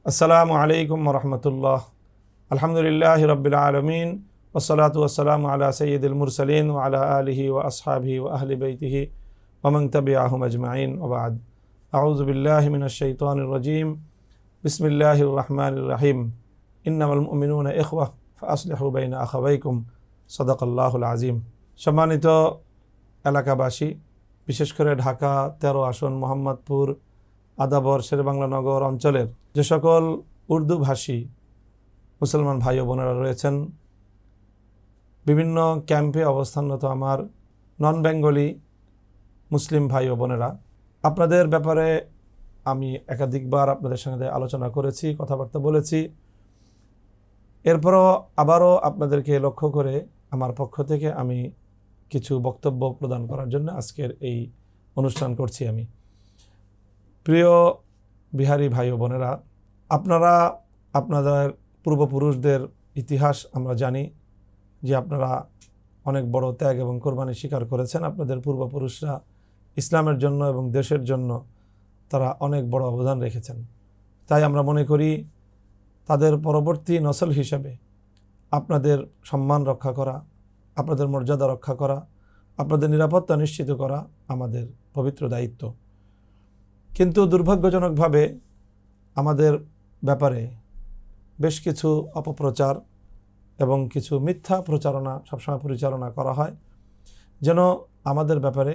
আসসালামু আলাইকুম রহমতুল্লাহ। আলহামদুলিল্লাহ রব্বিল আলমিন ওসলাতু ওয়াসসালামু আলা সৈয়দুল মুরসালিন ওয়া আলা আলিহি ওয়া আসহাবিহি ওয়া আহলি বাইতিহি ওয়া মান তাবিআহুম আজমাইন ওয়া বা'দ। আউযু বিল্লাহি মিনাশ শাইতানির রাজীম। বিসমিল্লাহির রহমানির রহিম। ইন্নামাল মুমিনুনা ইখওয়াহ ফাআসলিহু বাইনা আখাওয়াইকুম। সাদাকাল্লাহুল আযীম। সম্মানিত এলাকাবাসী, বিশেষ করে ঢাকা 13 আসন মোহাম্মদপুর আদাবর শেরেবাংলা নগর অঞ্চলের যে সকল উর্দুভাষী মুসলমান ভাই ও বোনেরা রয়েছেন, বিভিন্ন ক্যাম্পে অবস্থানরত আমার নন বেঙ্গলি মুসলিম ভাই ও বোনেরা, আপনাদের ব্যাপারে আমি একাধিকবার আপনাদের সঙ্গে আলোচনা করেছি, কথাবার্তা বলেছি। এরপরও আবারও আপনাদেরকে লক্ষ্য করে আমার পক্ষ থেকে আমি কিছু বক্তব্য প্রদান করার জন্য আজকের এই অনুষ্ঠান করছি। আমি প্রিয় বিহারি ভাই ও বোনেরা, আপনারা আপনাদের পূর্বপুরুষদের ইতিহাস আমরা জানি যে আপনারা অনেক বড় ত্যাগ এবং কোরবানি স্বীকার করেছেন। আপনাদের পূর্বপুরুষরা ইসলামের জন্য এবং দেশের জন্য তারা অনেক বড় অবদান রেখেছেন। তাই আমরা মনে করি তাদের পরবর্তী নসল হিসেবে আপনাদের সম্মান রক্ষা করা, আপনাদের মর্যাদা রক্ষা করা, আপনাদের নিরাপত্তা নিশ্চিত করা আমাদের পবিত্র দায়িত্ব। কিন্তু দুর্ভাগ্যজনকভাবে আমাদের ব্যাপারে বেশ কিছু অপপ্রচার এবং কিছু মিথ্যা প্রচারণা সবসময় পরিচালনা করা হয়, যেন আমাদের ব্যাপারে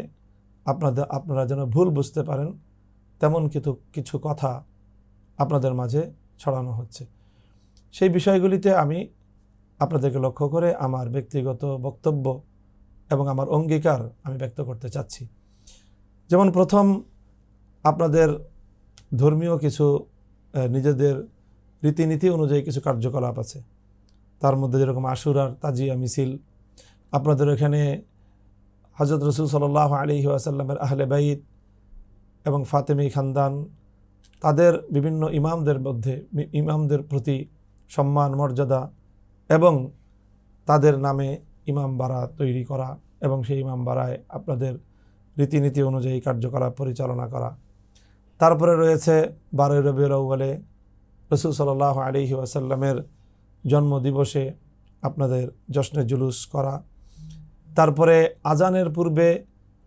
আপনারা যেন ভুল বুঝতে পারেন তেমন কিছু কথা আপনাদের মাঝে ছড়ানো হচ্ছে। সেই বিষয়গুলিতে আমি আপনাদেরকে লক্ষ্য করে আমার ব্যক্তিগত বক্তব্য এবং আমার অঙ্গীকার আমি ব্যক্ত করতে চাচ্ছি। যেমন প্রথম, আপনাদের ধর্মীয় কিছু নিজেদের রীতিনীতি অনুযায়ী কিছু কার্যকলাপ আছে। তার মধ্যে যেরকম আশুরার তাজিয়া মিছিল, আপনাদের এখানে হযরত রাসূল সাল্লাল্লাহু আলাইহি ওয়াসাল্লামের আহলে বাইত এবং ফাতেমি খানদান, তাদের বিভিন্ন ইমামদের প্রতি সম্মান মর্যাদা এবং তাদের নামে ইমাম বাড়া তৈরি করা এবং সেই ইমাম বাড়ায় আপনাদের রীতিনীতি অনুযায়ী কার্যকলাপ পরিচালনা করা। তারপরে রয়েছে 12 রবিউল আউয়ালে রাসূল সাল্লাল্লাহু আলাইহি ওয়াসাল্লামের জন্মদিবসে আপনাদের জশ্নে জুলুস করা। তারপরে আজানের পূর্বে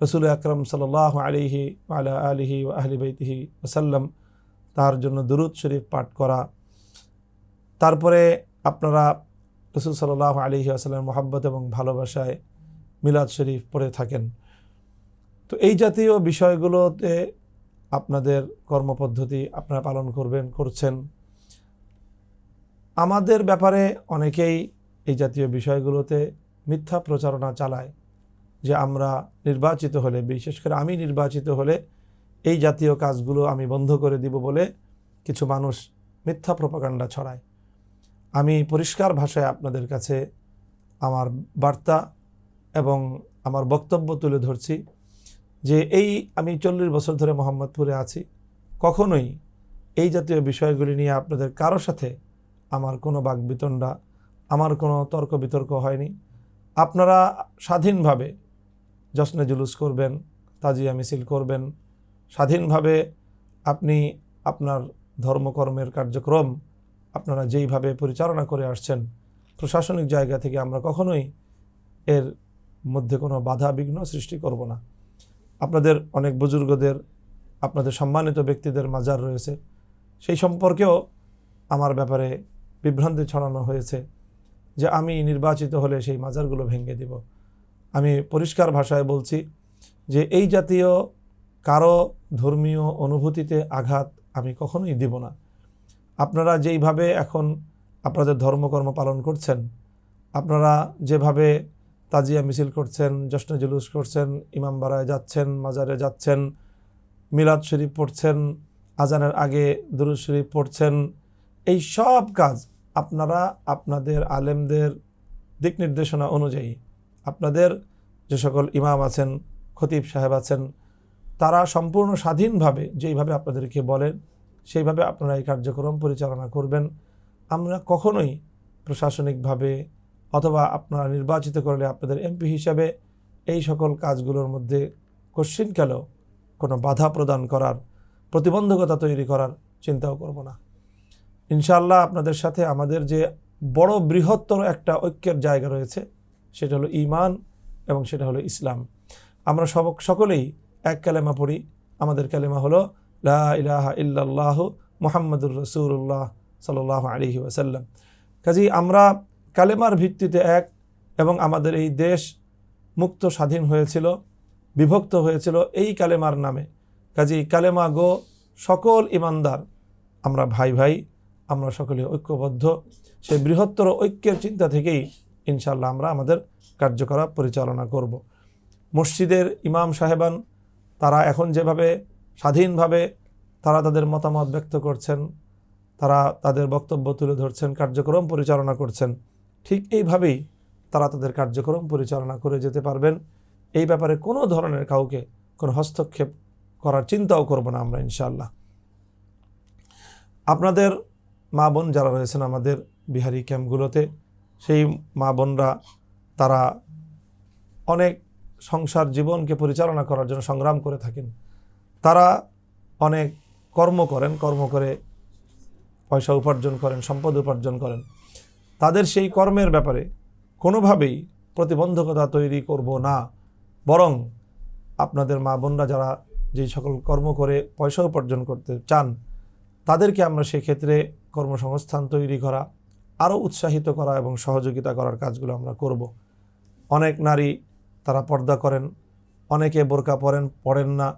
রাসূল আকরাম সাল্লাল্লাহু আলাইহি ওয়া আলা আলিহি ওয়া আহলি বাইতিহি ওয়াসাল্লাম তার জন্য দুরূদ শরীফ পাঠ করা। তারপরে আপনারা রাসূল সাল্লাল্লাহু আলাইহি ওয়াসাল্লামের মহব্বত এবং ভালোবাসায় মিলাদ শরীফ পড়ে থাকেন। তো এই জাতীয় বিষয়গুলোতে আপনাদের কর্মপদ্ধতি আপনারা পালন করছেন। আমাদের ব্যাপারে অনেকেই এই জাতীয় বিষয়গুলোতে মিথ্যা প্রচারণা চালায় যে আমরা নির্বাচিত হলে, বিশেষ করে আমি নির্বাচিত হলে এই জাতীয় কাজগুলো আমি বন্ধ করে দিব বলে কিছু মানুষ মিথ্যা প্রপাগান্ডা ছড়ায়। আমি পরিষ্কার ভাষায় আপনাদের কাছে আমার বার্তা এবং আমার বক্তব্য তুলে ধরছি যে আমি 40 বছর ধরে মোহাম্মদপুরে আছি, কখনোই এই জাতীয় বিষয়গুলি নিয়ে আপনাদের কারো সাথে আমার কোনো বাকবিতণ্ডা, আমার কোনো তর্ক বিতর্ক হয়নি। আপনারা স্বাধীনভাবে জশ্নে জুলুস করবেন, তাজিয়া মিছিল করবেন, স্বাধীনভাবে আপনি আপনার ধর্মকর্মের কার্যক্রম আপনারা যেইভাবে পরিচালনা করে আসছেন, প্রশাসনিক জায়গা থেকে আমরা কখনোই এর মধ্যে কোনো বাধা বিঘ্ন সৃষ্টি করব না। আপনাদের অনেক বুজুর্গদের, আপনাদের সম্মানিত ব্যক্তিদের মাজার রয়েছে, সেই সম্পর্কেও আমার ব্যাপারে বিভ্রান্তি ছড়ানো হয়েছে যে আমি নির্বাচিত হলে সেই মাজারগুলো ভেঙে দিব। আমি পরিষ্কার ভাষায় বলছি যে এই জাতীয় কারো ধর্মীয় অনুভূতিতে আঘাত আমি কখনোই দিব না। আপনারা যেইভাবে এখন আপনাদের ধর্মকর্ম পালন করছেন, আপনারা যেভাবে তাজিয়া মিছিল করছেন, জশ্নে জুলুস করছেন, ইমাম বাড়ায় যাচ্ছেন, মাজারে যাচ্ছেন, মিলাদ শরীফ পড়ছেন, আজানের আগে দুরূদ শরীফ পড়ছেন, এই সব কাজ আপনারা আপনাদের আলেমদের দিক নির্দেশনা অনুযায়ী, আপনাদের যে সকল ইমাম আছেন, খতিব সাহেব আছেন, তারা সম্পূর্ণ স্বাধীনভাবে যেইভাবে আপনাদেরকে বলেন সেইভাবে আপনারা এই কার্যক্রম পরিচালনা করবেন। আমরা কখনোই প্রশাসনিকভাবে অথবা আপনারা নির্বাচিত করলে আপনাদের এমপি হিসাবে এই সকল কাজগুলোর মধ্যে কোশ্চিনকালেও কোনো বাধা প্রদান করার, প্রতিবন্ধকতা তৈরি করার চিন্তাও করব না। ইনশাআল্লাহ আপনাদের সাথে আমাদের যে বড় বৃহত্তর একটা ঐক্যের জায়গা রয়েছে, সেটা হলো ঈমান এবং সেটা হলো ইসলাম। আমরা সকলেই এক কালেমা পড়ি। আমাদের কালেমা হলো লা ইলাহা ইল্লাল্লাহু মুহাম্মাদুর রাসূলুল্লাহ সাল্লাল্লাহু আলাইহি ওয়াসাল্লাম। কাজেই আমরা কালেমার ভিত্তিতে এক, এবং আমাদের এই দেশ মুক্ত স্বাধীন হয়েছিল, বিভক্ত হয়েছিল এই কালেমার নামে। কাজেই কালেমা গো সকল ইমানদার, আমরা ভাই ভাই, আমরা সকলে ঐক্যবদ্ধ। সেই বৃহত্তর ঐক্যের চিন্তা থেকেই ইনশাআল্লাহ আমরা আমাদের কার্যকলাপ পরিচালনা করব। মসজিদের ইমাম সাহেবান তারা এখন যেভাবে স্বাধীনভাবে তারা তাদের মতামত ব্যক্ত করছেন, তারা তাদের বক্তব্য তুলে ধরছেন, কার্যক্রম পরিচালনা করছেন, ঠিক এইভাবেই তারা তাদের কার্যক্রম পরিচালনা করে যেতে পারবেন। এই ব্যাপারে কোনো ধরনের কাউকে কোনো হস্তক্ষেপ করার চিন্তাও করব না আমরা ইনশাআল্লাহ। আপনাদের মা বোন যারা রয়েছেন আমাদের বিহারি ক্যাম্পগুলোতে, সেই মা বোনরা তারা অনেক সংসার জীবনকে পরিচালনা করার জন্য সংগ্রাম করে থাকেন। তারা অনেক কর্ম করেন, কর্ম করে পয়সা উপার্জন করেন, সম্পদ উপার্জন করেন। তাদের সেই কর্মের ব্যাপারে কোনোভাবেই প্রতিবন্ধকতা তৈরি করব না, বরং আপনাদের মা বোনরা যারা যেই সকল কর্ম করে পয়সা উপার্জন করতে চান, তাদেরকে আমরা সেক্ষেত্রে কর্মসংস্থান তৈরি করা, আরও উৎসাহিত করা এবং সহযোগিতা করার কাজগুলো আমরা করব। অনেক নারী তারা পর্দা করেন, অনেকে বোরকা পরেন না,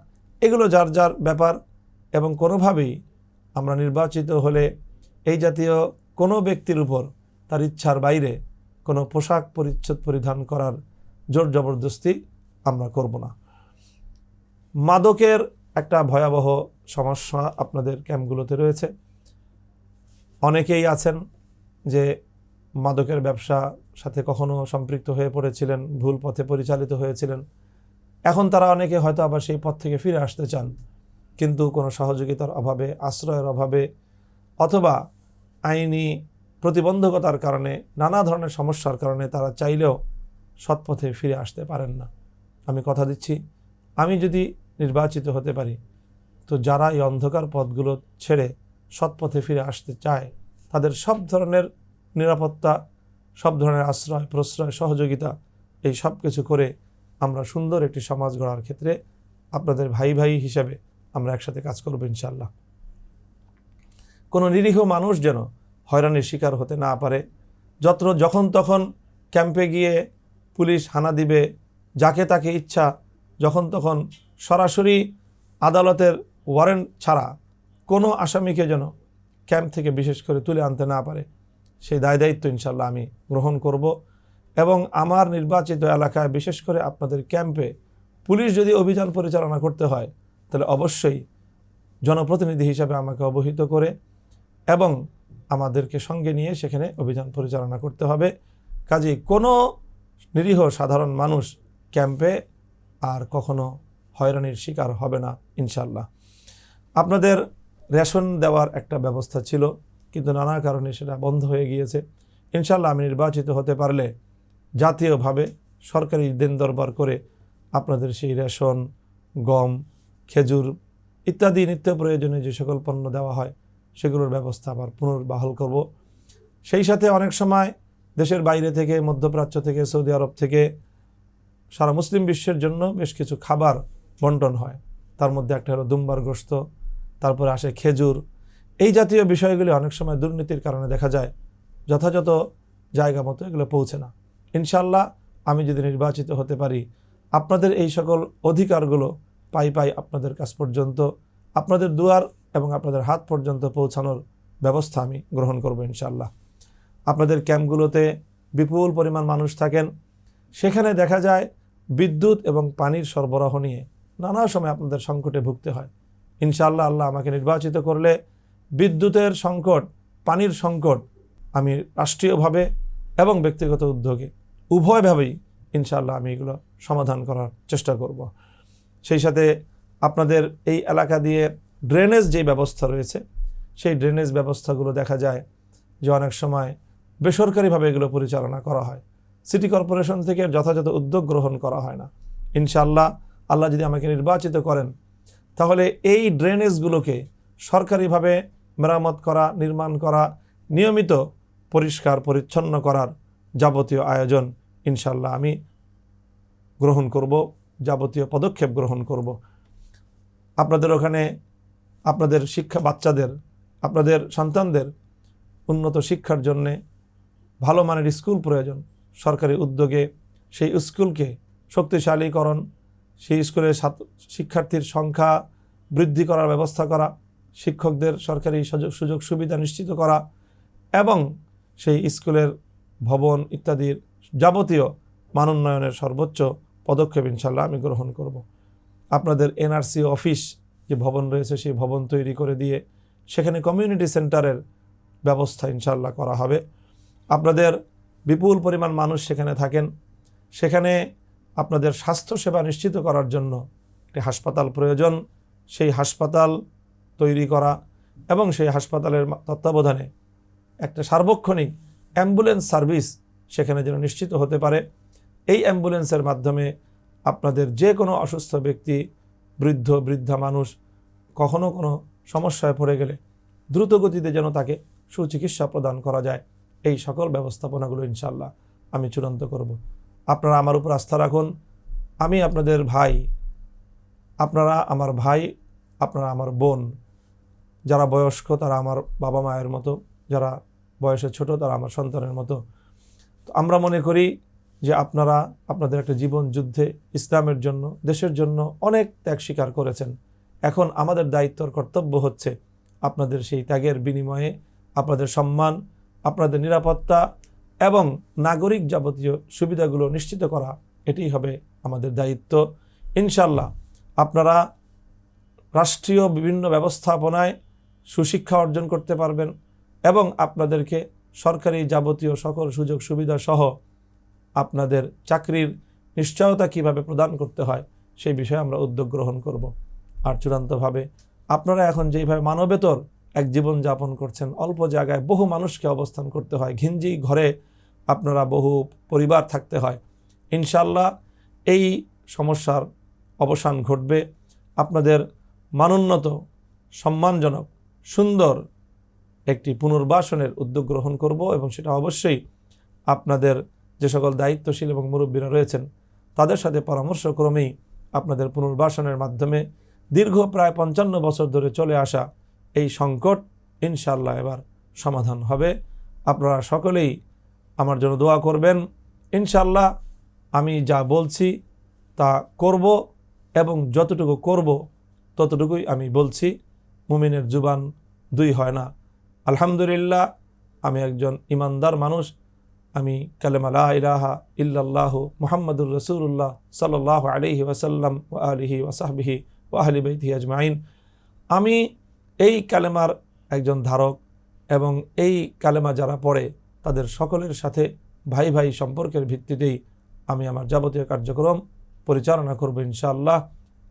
এগুলো যার যার ব্যাপার। এবং কোনোভাবেই আমরা নির্বাচিত হলে এই জাতীয় কোনো ব্যক্তির উপর তার ইচ্ছার বাইরে কোনো পোশাক পরিচ্ছদ পরিধান করার জোর জবরদস্তি আমরা করব না। মাদকের একটা ভয়াবহ সমস্যা আপনাদের ক্যাম্পগুলোতে রয়েছে। অনেকেই আছেন যে মাদকের ব্যবসা সাথে কখনো সম্পৃক্ত হয়ে পড়েছিলেন, ভুল পথে পরিচালিত হয়েছিলেন। এখন তারা অনেকে হয়তো আবার সেই পথ থেকে ফিরে আসতে চান, কিন্তু কোনো সহযোগিতার অভাবে, আশ্রয়ের অভাবে, অথবা আইনি প্রতিবন্ধকতার কারণে, নানা ধরনের সমস্যার কারণে তারা চাইলেও সৎপথে ফিরে আসতে পারেন না। আমি কথা দিচ্ছি, আমি যদি নির্বাচিত হতে পারি, তো যারা এই অন্ধকার পথগুলো ছেড়ে সৎপথে ফিরে আসতে চায়, তাদের সব ধরনের নিরাপত্তা, সব ধরনের আশ্রয় প্রশ্রয়, সহযোগিতা, এই সব কিছু করে আমরা সুন্দর একটি সমাজ গড়ার ক্ষেত্রে আপনাদের ভাই ভাই হিসাবে আমরা একসাথে কাজ করব ইনশাআল্লাহ। কোনো নিরীহ মানুষ যেন হয়রানির শিকার হতে না পারে। যখন তখন ক্যাম্পে গিয়ে পুলিশ হানা দিবে, যাকে তাকে ইচ্ছা যখন তখন সরাসরি আদালতের ওয়ারেন্ট ছাড়া কোনো আসামিকে যেন ক্যাম্প থেকে বিশেষ করে তুলে আনতে না পারে, সেই দায়িত্ব ইনশাআল্লাহ আমি গ্রহণ করব। এবং আমার নির্বাচিত এলাকায় বিশেষ করে আপনাদের ক্যাম্পে পুলিশ যদি অভিযান পরিচালনা করতে হয়, তাহলে অবশ্যই জনপ্রতিনিধি হিসাবে আমাকে অবহিত করে এবং আমাদেরকে সঙ্গে নিয়ে সেখানে অভিযান পরিচালনা করতে হবে। কাজেই কোনো নিরীহ সাধারণ মানুষ ক্যাম্পে আর কখনো হয়রানির শিকার হবে না ইনশাআল্লাহ। আপনাদের রেশন দেওয়ার একটা ব্যবস্থা ছিল, কিন্তু নানা কারণে সেটা বন্ধ হয়ে গিয়েছে। ইনশাআল্লাহ আমি নির্বাচিত হতে পারলে জাতীয়ভাবে সরকারি দেন দরবার করে আপনাদের সেই রেশন, গম, খেজুর ইত্যাদি নিত্য প্রয়োজনীয় যে সকল পণ্য দেওয়া হয় সেগুলোর ব্যবস্থা আবার পুনর্বহাল করব। সেই সাথে অনেক সময় দেশের বাইরে থেকে, মধ্যপ্রাচ্য থেকে, সৌদি আরব থেকে সারা মুসলিম বিশ্বের জন্য বেশ কিছু খাবার বন্টন হয়। তার মধ্যে একটা হলো দুম্বার গোশত, তারপরে আসে খেজুর। এই জাতীয় বিষয়গুলি অনেক সময় দুর্নীতির কারণে দেখা যায় যথাযথ জায়গা মতো এগুলো পৌঁছে না। ইনশাআল্লাহ আমি যদি নির্বাচিত হতে পারি, আপনাদের এই সকল অধিকারগুলো পাই আপনাদের কাছ পর্যন্ত, আপনাদের দুয়ার এবং আপনাদের হাত পর্যন্ত পৌঁছানোর ব্যবস্থা আমি গ্রহণ করব ইনশাআল্লাহ। আপনাদের ক্যাম্পগুলোতে বিপুল পরিমাণ মানুষ থাকেন, সেখানে দেখা যায় বিদ্যুৎ এবং পানির সরবরাহ নিয়ে নানা সময় আপনাদের সংকটে ভুগতে হয়। ইনশাআল্লাহ আল্লাহ আমাকে নির্বাচিত করলে বিদ্যুতের সংকট, পানির সংকট আমি রাষ্ট্রীয়ভাবে এবং ব্যক্তিগত উদ্যোগে উভয়ভাবেই ইনশাআল্লাহ আমি এগুলো সমাধান করার চেষ্টা করব। সেই সাথে আপনাদের এই এলাকা দিয়ে ড্রেনেজ যে ব্যবস্থা রয়েছে, সেই ড্রেনেজ ব্যবস্থাগুলো দেখা যায় যে অনেক সময় বেসরকারিভাবে এগুলো পরিচালনা করা হয়, সিটি কর্পোরেশন থেকে যথাযথ উদ্যোগ গ্রহণ করা হয় না। ইনশাআল্লাহ আল্লাহ যদি আমাকে নির্বাচিত করেন, তাহলে এই ড্রেনেজগুলোকে সরকারিভাবে মেরামত করা, নির্মাণ করা, নিয়মিত পরিষ্কার পরিচ্ছন্ন করার যাবতীয় আয়োজন ইনশাল্লাহ আমি গ্রহণ করব, যাবতীয় পদক্ষেপ গ্রহণ করব। আপনাদের ওখানে আপনাদের শিক্ষা বাচ্চাদের, আপনাদের সন্তানদের উন্নত শিক্ষার জন্যে ভালো মানের স্কুল প্রয়োজন। সরকারি উদ্যোগে সেই স্কুলকে শক্তিশালীকরণ, সেই স্কুলের শিক্ষার্থীর সংখ্যা বৃদ্ধি করার ব্যবস্থা করা, শিক্ষকদের সরকারি সুযোগ সুবিধা নিশ্চিত করা এবং সেই স্কুলের ভবন ইত্যাদির যাবতীয় মানোন্নয়নের সর্বোচ্চ পদক্ষেপ ইনশাল্লাহ আমি গ্রহণ করব। আপনাদের এনআরসি অফিস যে ভবন রয়েছে সেই ভবন তৈরি করে দিয়ে সেখানে কমিউনিটি সেন্টারের ব্যবস্থা ইনশাল্লাহ করা হবে। আপনাদের বিপুল পরিমাণ মানুষ সেখানে থাকেন, সেখানে আপনাদের স্বাস্থ্যসেবা নিশ্চিত করার জন্য একটি হাসপাতাল প্রয়োজন। সেই হাসপাতাল তৈরি করা এবং সেই হাসপাতালের তত্ত্বাবধানে একটা সার্বক্ষণিক অ্যাম্বুলেন্স সার্ভিস সেখানে যেন নিশ্চিত হতে পারে। এই অ্যাম্বুলেন্সের মাধ্যমে আপনাদের যে কোনো অসুস্থ ব্যক্তি, বৃদ্ধ বৃদ্ধা মানুষ কখনো কোনো সমস্যায় পড়ে গেলে দ্রুত গতিতে যেন তাকে সুচিকিৎসা প্রদান করা যায়, এই সকল ব্যবস্থাপনাগুলো ইনশাল্লাহ আমি চূড়ান্ত করব। আপনারা আমার উপর আস্থা রাখুন। আমি আপনাদের ভাই, আপনারা আমার ভাই, আপনারা আমার বোন। যারা বয়স্ক তারা আমার বাবা মায়ের মতো, যারা বয়সে ছোট তারা আমার সন্তানের মতো। তো আমরা মনে করি যে আপনারা আপনাদের একটা জীবন যুদ্ধে ইসলামের জন্য, দেশের জন্য অনেক ত্যাগ স্বীকার করেছেন। এখন আমাদের দায়িত্বর কর্তব্য হচ্ছে আপনাদের সেই ত্যাগের বিনিময়ে আপনাদের সম্মান, আপনাদের নিরাপত্তা এবং নাগরিক যাবতীয় সুবিধাগুলো নিশ্চিত করা, এটাই হবে আমাদের দায়িত্ব। ইনশাল্লাহ আপনারা রাষ্ট্রীয় বিভিন্ন ব্যবস্থাপনায় সুশিক্ষা অর্জন করতে পারবেন এবং আপনাদেরকে সরকারি যাবতীয় সকল সুযোগ সুবিধা সহ আপনাদের চাকরির নিশ্চয়তা কিভাবে প্রদান করতে হয় সেই বিষয়ে আমরা উদ্যোগ গ্রহণ করব। আর চূড়ান্তভাবে আপনারা এখন যেইভাবে মানবেতর এক জীবন যাপন করছেন, অল্প জায়গায় বহু মানুষকে অবস্থান করতে হয়, ঘিঞ্জি ঘরে আপনারা বহু পরিবার থাকতে হয়, ইনশাল্লাহ এই সমস্যার অবসান ঘটবে। আপনাদের মানোন্নত, সম্মানজনক, সুন্দর একটি পুনর্বাসনের উদ্যোগ গ্রহণ করব এবং সেটা অবশ্যই আপনাদের যে সকল দায়িত্বশীল এবং মুরব্বীরা রয়েছেন তাদের সাথে পরামর্শক্রমেই আপনাদের পুনর্বাসনের মাধ্যমে দীর্ঘ প্রায় 55 বছর ধরে চলে আসা এই সংকট ইনশাল্লাহ এবার সমাধান হবে। আপনারা সকলেই আমার জন্য দোয়া করবেন। ইনশাল্লাহ আমি যা বলছি তা করব এবং যতটুকু করব ততটুকুই আমি বলছি। মুমিনের জুবান দুই হয় না। আলহামদুলিল্লাহ আমি একজন ইমানদার মানুষ। আমি কালেমা লা ইলাহা ইল্লাল্লাহু মুহাম্মাদুর রাসূলুল্লাহ সাল্লাল্লাহু আলাইহি ওয়াসাল্লাম ওয়া আলিহি ওয়া সাহবিহি ওয়া আহলি বাইতিহি আজমাইন, আমি এই কালেমার একজন ধারক এবং এই কালেমা যারা পড়ে তাদের সকলের সাথে ভাই ভাই সম্পর্কের ভিত্তিতেই আমি আমার যাবতীয় কার্যক্রম পরিচালনা করব ইনশাআল্লাহ।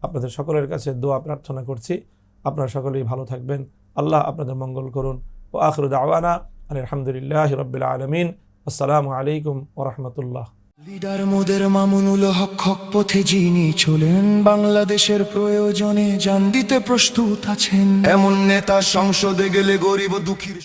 আপনাদের সকলের কাছে দোয়া প্রার্থনা করছি, আপনারা সকলেই ভালো থাকবেন, আল্লাহ আপনাদের মঙ্গল করুন। ও আখিরু দাওয়ানা আলহামদুলিল্লাহি রাব্বিল আলামিন। আসসালামু আলাইকুম ওয়া রাহমাতুল্লাহ। লিডার মোদের মামুনুল হক হক পথে যিনি চলেন, বাংলাদেশের প্রয়োজনে জান দিতে প্রস্তুত আছেন। এমন নেতা সংসদে গেলে গরিব ও দুঃখীর